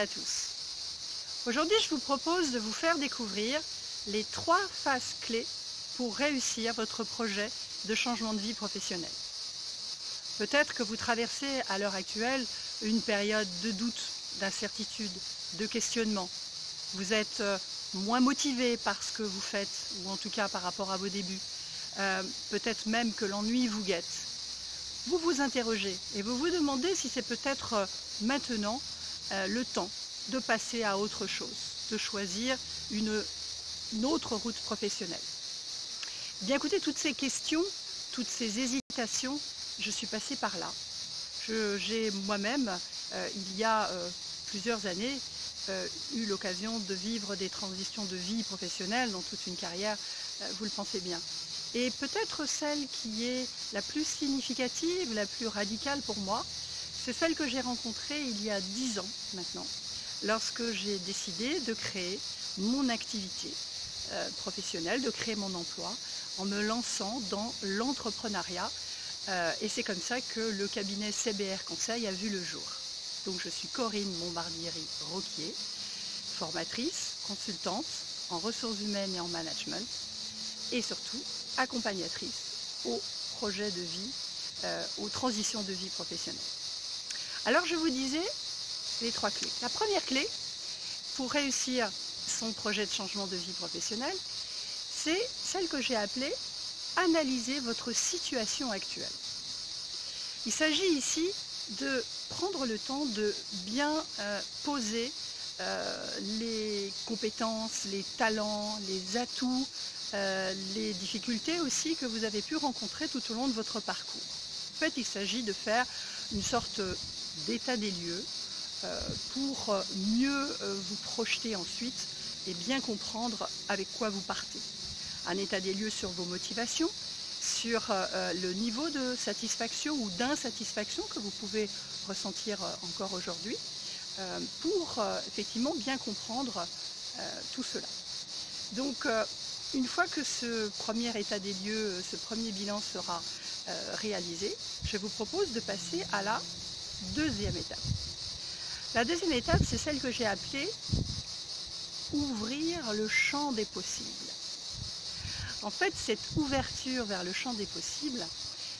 à tous. Aujourd'hui, je vous propose de vous faire découvrir les 3 phases clés pour réussir votre projet de changement de vie professionnelle. Peut-être que vous traversez à l'heure actuelle une période de doute, d'incertitude, de questionnement. Vous êtes moins motivé par ce que vous faites, ou en tout cas par rapport à vos débuts. Peut-être même que l'ennui vous guette. Vous vous interrogez et vous vous demandez si c'est peut-être maintenant le temps de passer à autre chose, de choisir une autre route professionnelle. Bien écoutez, toutes ces questions, toutes ces hésitations, je suis passée par là. J'ai moi-même, il y a plusieurs années, eu l'occasion de vivre des transitions de vie professionnelle dans toute une carrière, vous le pensez bien. Et peut-être celle qui est la plus significative, la plus radicale pour moi, c'est celle que j'ai rencontrée il y a 10 ans maintenant, lorsque j'ai décidé de créer mon activité professionnelle, de créer mon emploi, en me lançant dans l'entrepreneuriat. Et c'est comme ça que le cabinet CBR Conseil a vu le jour. Donc je suis Corinne Montbardieri-Roquier, formatrice, consultante en ressources humaines et en management, et surtout accompagnatrice aux projets de vie, aux transitions de vie professionnelle. Alors je vous disais les 3 clés. La première clé pour réussir son projet de changement de vie professionnelle, c'est celle que j'ai appelée analyser votre situation actuelle. Il s'agit ici de prendre le temps de bien poser les compétences, les talents, les atouts, les difficultés aussi que vous avez pu rencontrer tout au long de votre parcours. En fait, il s'agit de faire une sorte d'état des lieux pour mieux vous projeter ensuite et bien comprendre avec quoi vous partez. Un état des lieux sur vos motivations, sur le niveau de satisfaction ou d'insatisfaction que vous pouvez ressentir encore aujourd'hui, pour effectivement bien comprendre tout cela. Donc, une fois que ce premier état des lieux, ce premier bilan sera réalisé, je vous propose de passer à la deuxième étape. La deuxième étape, c'est celle que j'ai appelée ouvrir le champ des possibles. En fait, cette ouverture vers le champ des possibles,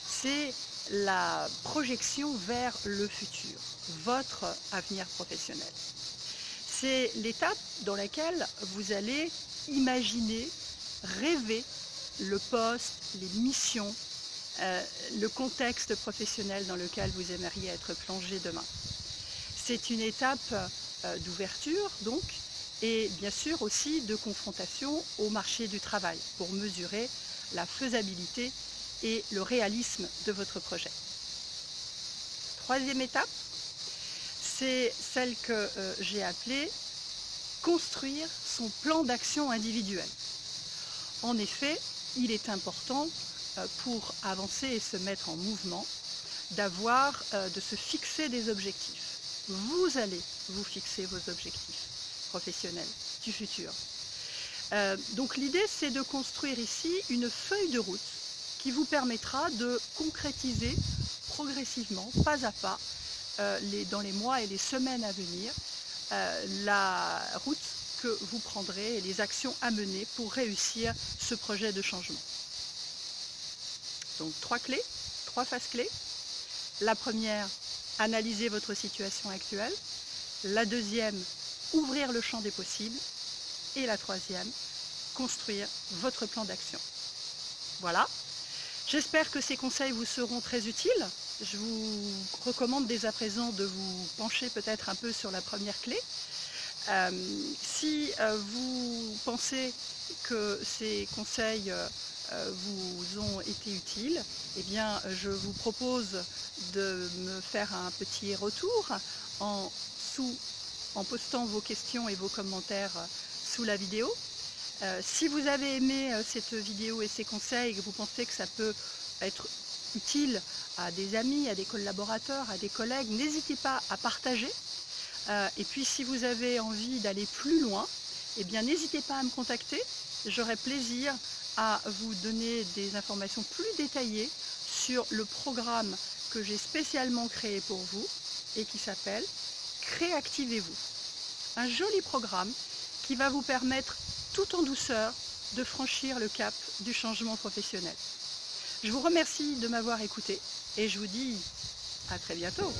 c'est la projection vers le futur, votre avenir professionnel. C'est l'étape dans laquelle vous allez imaginer, rêver le poste, les missions, le contexte professionnel dans lequel vous aimeriez être plongé demain. C'est une étape d'ouverture, donc, et bien sûr aussi de confrontation au marché du travail pour mesurer la faisabilité et le réalisme de votre projet. Troisième étape, c'est celle que j'ai appelée construire son plan d'action individuel. En effet, il est important pour avancer et se mettre en mouvement de se fixer des objectifs. Vous allez vous fixer vos objectifs professionnels du futur. Donc l'idée, c'est de construire ici une feuille de route qui vous permettra de concrétiser progressivement, pas à pas, dans les mois et les semaines à venir, la route que vous prendrez et les actions à mener pour réussir ce projet de changement. Donc 3 clés, 3 phases clés. La première, analyser votre situation actuelle. La deuxième, ouvrir le champ des possibles. Et la troisième, construire votre plan d'action. Voilà. J'espère que ces conseils vous seront très utiles. Je vous recommande dès à présent de vous pencher peut-être un peu sur la première clé. Si vous pensez que ces conseils vous ont été utiles, eh bien, je vous propose de me faire un petit retour en postant vos questions et vos commentaires sous la vidéo. Si vous avez aimé cette vidéo et ces conseils et que vous pensez que ça peut être utile à des amis, à des collaborateurs, à des collègues, n'hésitez pas à partager. Et puis si vous avez envie d'aller plus loin, eh bien n'hésitez pas à me contacter. J'aurai plaisir à vous donner des informations plus détaillées sur le programme que j'ai spécialement créé pour vous et qui s'appelle Créativez-vous. un joli programme qui va vous permettre tout en douceur de franchir le cap du changement professionnel. Je vous remercie de m'avoir écouté et je vous dis à très bientôt.